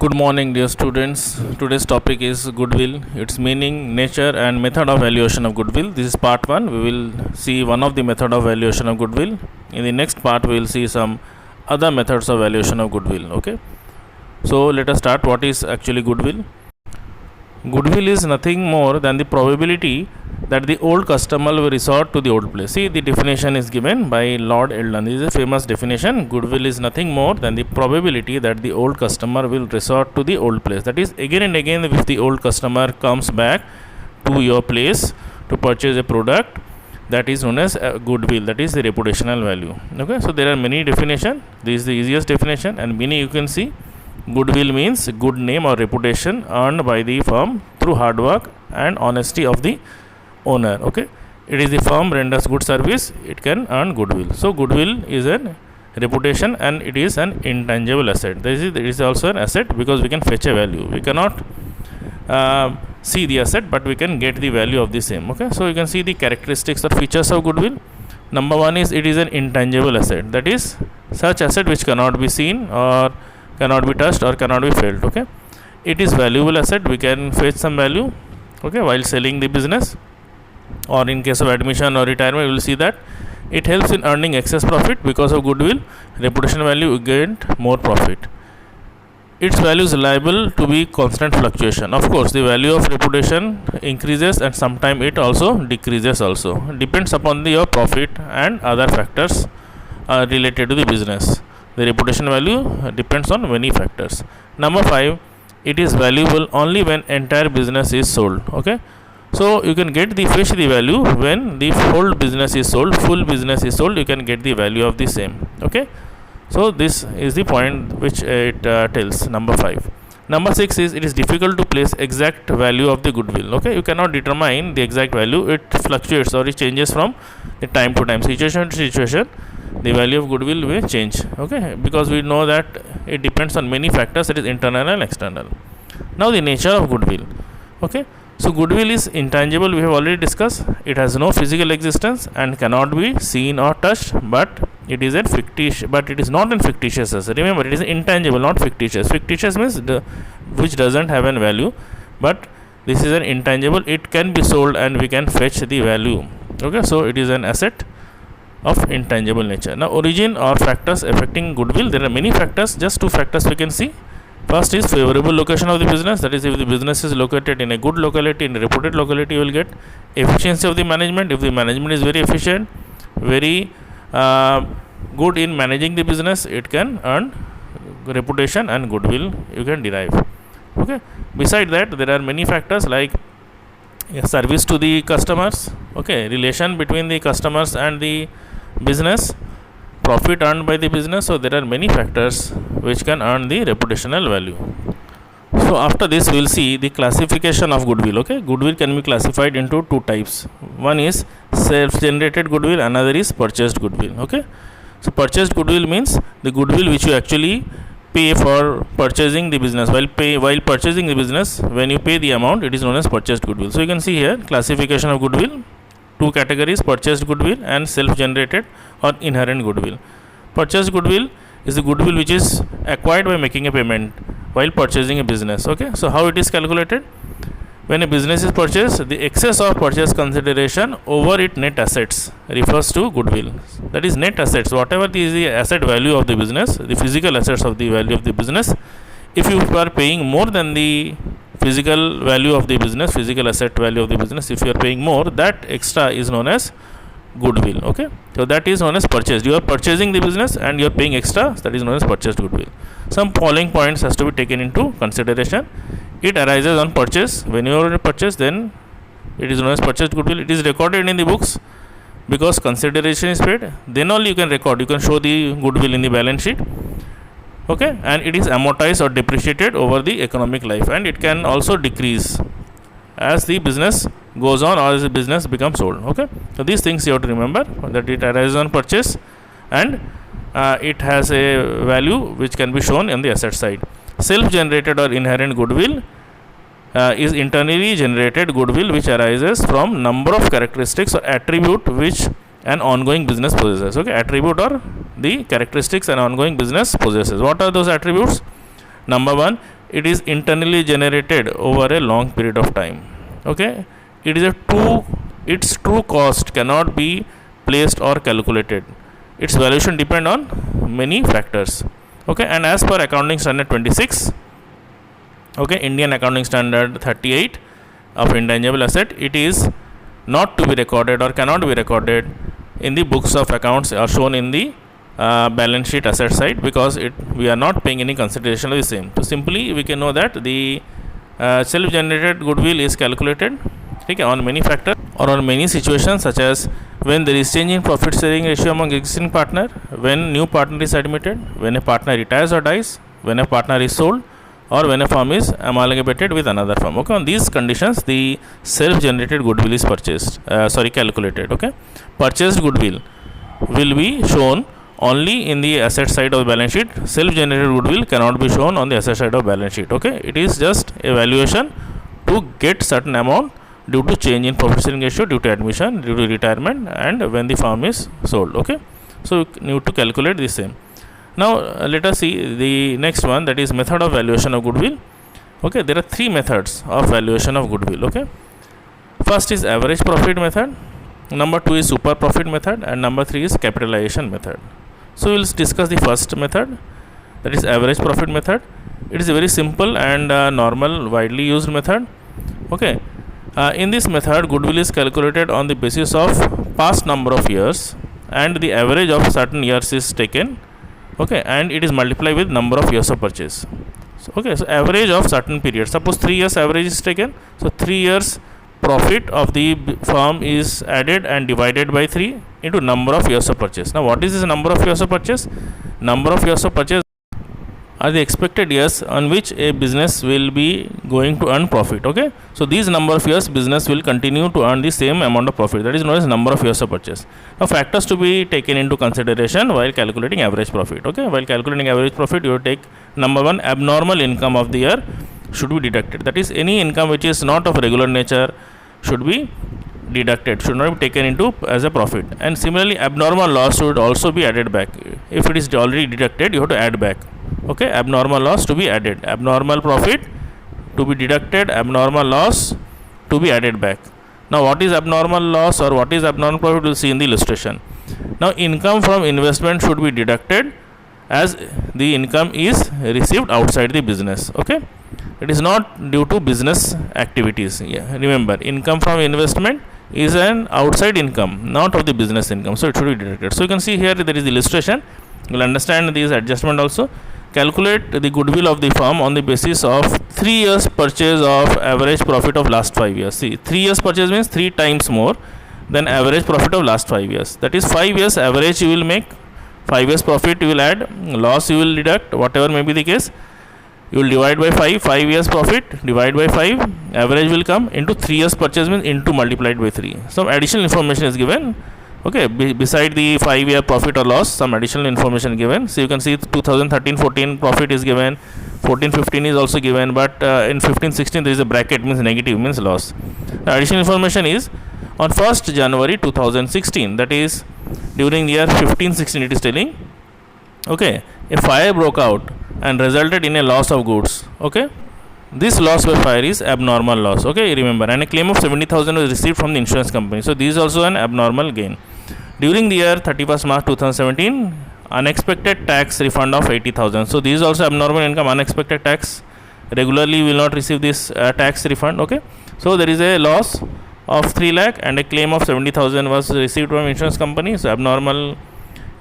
Good morning, dear students. Today's topic is goodwill, its meaning, nature, and method of valuation of goodwill. This is part 1. We will see one of the method of valuation of goodwill. In the next part, we will see some other methods of valuation of goodwill. Okay. So let us start. What is actually goodwill? Goodwill is nothing more than the probability that the old customer will resort to the old place. See, the definition is given by Lord Eldon. This is a famous definition. Goodwill is nothing more than the probability that the old customer will resort to the old place. That is, again and again, if the old customer comes back to your place to purchase a product, that is known as goodwill. That is the reputational value. Okay, so there are many definitions. This is the easiest definition, and many you can see. Goodwill means good name or reputation earned by the firm through hard work and honesty of the owner. Okay, it is the firm renders good service, it can earn goodwill. So goodwill is a reputation and it is an intangible asset. This is also an asset because we can fetch a value. We cannot see the asset, but we can get the value of the same. Okay, so you can see the characteristics or features of goodwill. Number one is it is an intangible asset. That is such asset which cannot be seen or cannot be touched or cannot be felt. Okay, it is valuable asset. We can fetch some value, okay, while selling the business, or in case of admission or retirement, we will see that it helps in earning excess profit. Because of goodwill, reputation value, you get more profit. Its value is liable to be constant fluctuation. Of course, the value of reputation increases and sometimes it also decreases also. Depends upon your profit and other factors related to the business. The reputation value depends on many factors. Number 5, it is valuable only when entire business is sold. Okay, so you can get the fetch the value when the whole business is sold, full business is sold, you can get the value of the same. Okay, so this is the point which it tells. Number 5. Number 6 is it is difficult to place exact value of the goodwill. Okay, you cannot determine the exact value. It fluctuates or it changes from the time to time, situation to situation. The value of goodwill will change. Okay, because we know that it depends on many factors, it is internal and external. Now the nature of goodwill. Okay, so goodwill is intangible, we have already discussed. It has no physical existence and cannot be seen or touched, but it is a fictitious, but it is not a fictitious asset. Remember, it is intangible, not fictitious. Fictitious means which doesn't have a value, but this is an intangible. It can be sold and we can fetch the value. Okay, so it is an asset of intangible nature. Now, origin or factors affecting goodwill. There are many factors. Just 2 factors we can see. First is favorable location of the business. That is, if the business is located in a good locality, in a reputed locality, you will get efficiency of the management. If the management is very efficient, very good in managing the business, it can earn reputation and goodwill you can derive. Okay. Beside that, there are many factors like service to the customers. Okay, relation between the customers and the business, profit earned by the business. So there are many factors which can earn the reputational value. So after this we will see the classification of goodwill. Okay, goodwill can be classified into 2 types. One is self-generated goodwill, another is purchased goodwill. Okay, so purchased goodwill means the goodwill which you actually pay for purchasing the business. While purchasing the business, when you pay the amount, it is known as purchased goodwill. So you can see here classification of goodwill, 2 categories: purchased goodwill and self-generated or inherent goodwill. Purchased goodwill is the goodwill which is acquired by making a payment while purchasing a business. Okay, so how it is calculated? When a business is purchased, the excess of purchase consideration over its net assets refers to goodwill. That is net assets, whatever is the asset value of the business, the physical assets of the value of the business. If you are paying more than the physical value of the business, physical asset value of the business, if you are paying more, that extra is known as goodwill. Okay, so that is known as purchased. You are purchasing the business and you are paying extra, that is known as purchased goodwill. Some following points has to be taken into consideration. It arises on purchase. When you are purchase, then it is known as purchased goodwill. It is recorded in the books because consideration is paid. Then only you can record, you can show the goodwill in the balance sheet. Okay, and it is amortized or depreciated over the economic life, and it can also decrease as the business goes on or as the business becomes old. Okay, so these things you have to remember, that it arises on purchase and it has a value which can be shown on the asset side. Self-generated or inherent goodwill is internally generated goodwill which arises from number of characteristics or attribute which an ongoing business possesses. Okay, attribute or the characteristics an ongoing business possesses. What are those attributes? Number one, it is internally generated over a long period of time. Okay, it is its true cost cannot be placed or calculated. Its valuation depend on many factors. Okay, and as per accounting standard 26, okay, Indian accounting standard 38 of intangible asset, it is not to be recorded or cannot be recorded in the books of accounts or shown in the balance sheet asset side, because we are not paying any consideration of the same. So simply we can know that the self-generated goodwill is calculated, okay, on many factors or on many situations, such as when there is change in profit sharing ratio among existing partner, when new partner is admitted, when a partner retires or dies, when a partner is sold, or when a firm is amalgamated with another firm. Okay, on these conditions the self-generated goodwill is calculated. Okay, purchased goodwill will be shown only in the asset side of the balance sheet. Self-generated goodwill cannot be shown on the asset side of balance sheet. Okay, it is just a valuation to get certain amount due to change in profit sharing ratio, due to admission, due to retirement, and when the firm is sold. Okay, so you need to calculate the same. Now let us see the next one, that is method of valuation of goodwill. Okay, there are three methods of valuation of goodwill. Okay, first is average profit method, number 2 is super profit method, and number 3 is capitalization method. So we will discuss the first method, that is average profit method. It is a very simple and normal, widely used method. Okay, in this method goodwill is calculated on the basis of past number of years, and the average of certain years is taken. Okay, and it is multiplied with number of years of purchase. So, okay, so average of certain period, suppose 3 years average is taken, so 3 years profit of the firm is added and divided by 3 into number of years of purchase. Now what is this number of years of purchase? Number of years of purchase are the expected years on which a business will be going to earn profit. Okay, so these number of years business will continue to earn the same amount of profit, that is known as number of years of purchase. Now factors to be taken into consideration while calculating average profit. Okay, while calculating average profit, you take number 1, abnormal income of the year should be deducted, that is any income which is not of regular nature should be deducted, should not be taken into as a profit. And similarly abnormal loss should also be added back. If it is already deducted, you have to add back. Okay, abnormal loss to be added, abnormal profit to be deducted, abnormal loss to be added back. Now what is abnormal loss or what is abnormal profit, we will see in the illustration. Now income from investment should be deducted as the income is received outside the business. Okay, it is not due to business activities. Yeah, remember, income from investment is an outside income, not of the business income, so it should be deducted. So you can see here there is the illustration, you will understand this adjustment also. Calculate the goodwill of the firm on the basis of 3 years purchase of average profit of last 5 years. See, 3 years purchase means 3 times more than average profit of last 5 years. That is 5 years average you will make, 5 years profit you will add, loss you will deduct, whatever may be the case. You will divide by 5, 5 years profit, divide by 5, average will come into 3 years purchase means into multiplied by 3. Some additional information is given. Okay, beside the 5-year profit or loss, some additional information given. So you can see 2013-14 profit is given, 14-15 is also given, but in 15-16 there is a bracket, means negative, means loss. Now, additional information is on 1st January 2016, that is during the year 15-16 it is telling. Okay, a fire broke out and resulted in a loss of goods. Okay, this loss by fire is abnormal loss. Okay, remember, and a claim of 70,000 was received from the insurance company. So this is also an abnormal gain. During the year 31st March 2017, unexpected tax refund of 80,000. So this is also abnormal income, unexpected tax. Regularly will not receive this tax refund. Okay, so there is a loss of 3 lakh and a claim of 70,000 was received from insurance company. So abnormal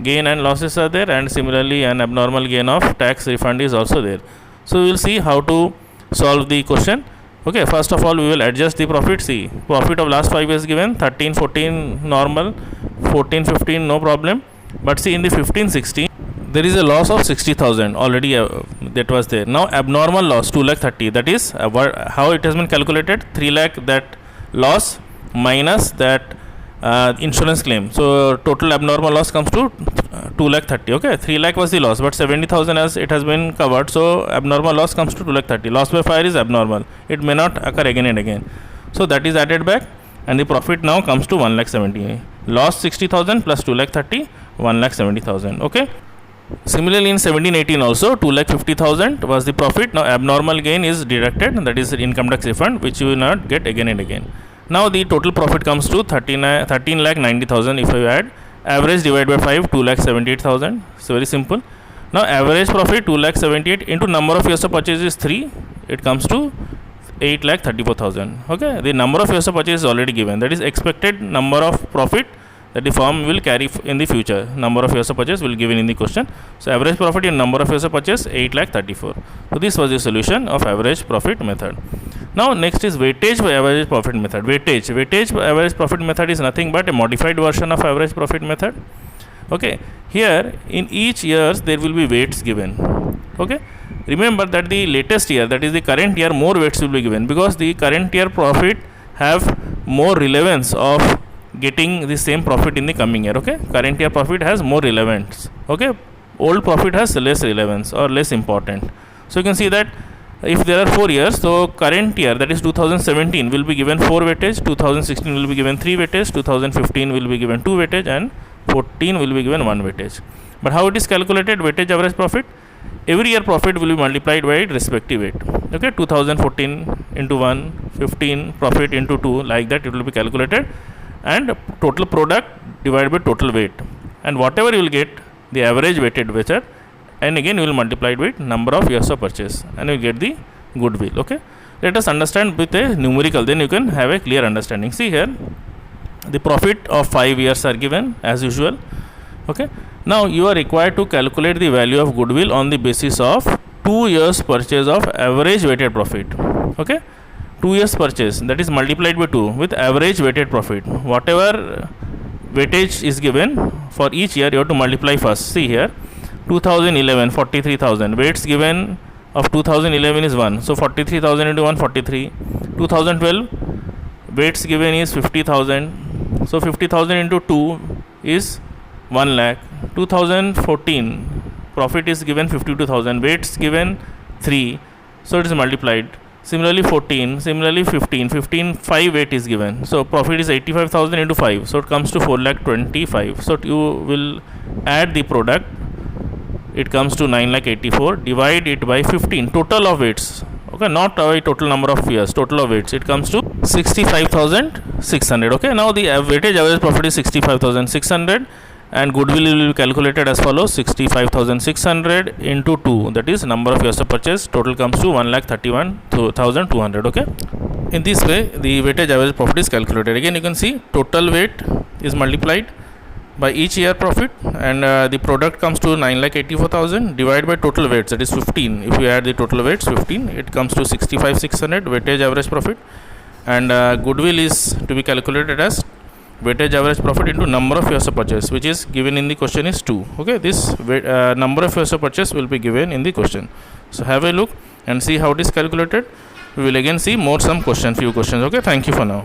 gain and losses are there, and similarly an abnormal gain of tax refund is also there. So we will see how to solve the question. Okay, first of all we will adjust the profit. See, profit of last 5 years given, 13-14 normal, 14-15 no problem, but see in the 15-16 there is a loss of 60,000 already that was there. Now abnormal loss 2,30,000, that is how it has been calculated, 3 lakh that loss minus that insurance claim. So total abnormal loss comes to 2,30,000. Okay, 3 lakh was the loss, but 70,000 as it has been covered, so abnormal loss comes to 2,30,000. Loss by fire is abnormal, it may not occur again and again, so that is added back, and the profit now comes to 1,70,000. Loss 60,000 plus 2,30,000, 1,70,000. Okay, Similarly, in 17-18 also 2,50,000 was the profit. Now abnormal gain is deducted, that is income tax refund, which you will not get again and again. Now the total profit comes to 13,90,000. If you add average divided by 5, 2,78,000. So very simple. Now average profit 2,78,000 into number of years of purchase is 3. It comes to 8,34,000. Okay, the number of years of purchase is already given. That is expected number of profit that the firm will carry in the future. Number of years of purchase will given in the question. So average profit in number of years of purchase 8,34,000. So this was the solution of average profit method. Now next is weightage by average profit method. Weightage by average profit method is nothing but a modified version of average profit method. Okay, here in each years there will be weights given. Okay, remember that the latest year, that is the current year, more weights will be given because the current year profit have more relevance of getting the same profit in the coming year. Okay, current year profit has more relevance. Okay, old profit has less relevance or less important. So you can see that if there are 4 years, so current year, that is 2017, will be given 4 weightage, 2016 will be given 3 weightage, 2015 will be given 2 weightage, and 14 will be given 1 weightage. But how it is calculated? Weightage average profit, every year profit will be multiplied by its respective weight. Okay, 2014 into 1, 15 profit into 2, like that it will be calculated, and total product divided by total weight, and whatever you will get the average weighted method, and again you will multiply it with number of years of purchase, and you will get the goodwill. Okay, let us understand with a numerical, then you can have a clear understanding. See here, the profit of 5 years are given as usual. Okay, now you are required to calculate the value of goodwill on the basis of 2 years purchase of average weighted profit. Okay, 2 years purchase, that is multiplied by 2 with average weighted profit. Whatever weightage is given for each year, you have to multiply first. See here, 2011 43,000, weights given of 2011 is 1, so 43,000 into 1, 43. 2012 weights given is 50,000, so 50,000 into 2 is 1 lakh. 2014 profit is given 52,000, weights given 3, so it is multiplied. Similarly 14, similarly 15, 5 weight is given, so profit is 85,000 into 5, so it comes to 4,25,000. So you will add the product, it comes to 9,84,000, divide it by 15, total of weights. Okay, not a total number of years, total of weights, it comes to 65,600. Okay, now the weightage average profit is 65,600, and goodwill will be calculated as follows: 65,600 into 2, that is number of years of purchase, total comes to 1,31,200. Okay, in this way the weightage average profit is calculated. Again you can see total weight is multiplied by each year profit, and the product comes to 9,84,000 divided by total weights, that is 15. If you add the total weights 15, it comes to 65,600 weightage average profit, and goodwill is to be calculated as weightage average profit into number of years of purchase, which is given in the question is 2. Okay, this number of years of purchase will be given in the question. So have a look and see how it is calculated. We will again see more some few questions. Okay, thank you for now.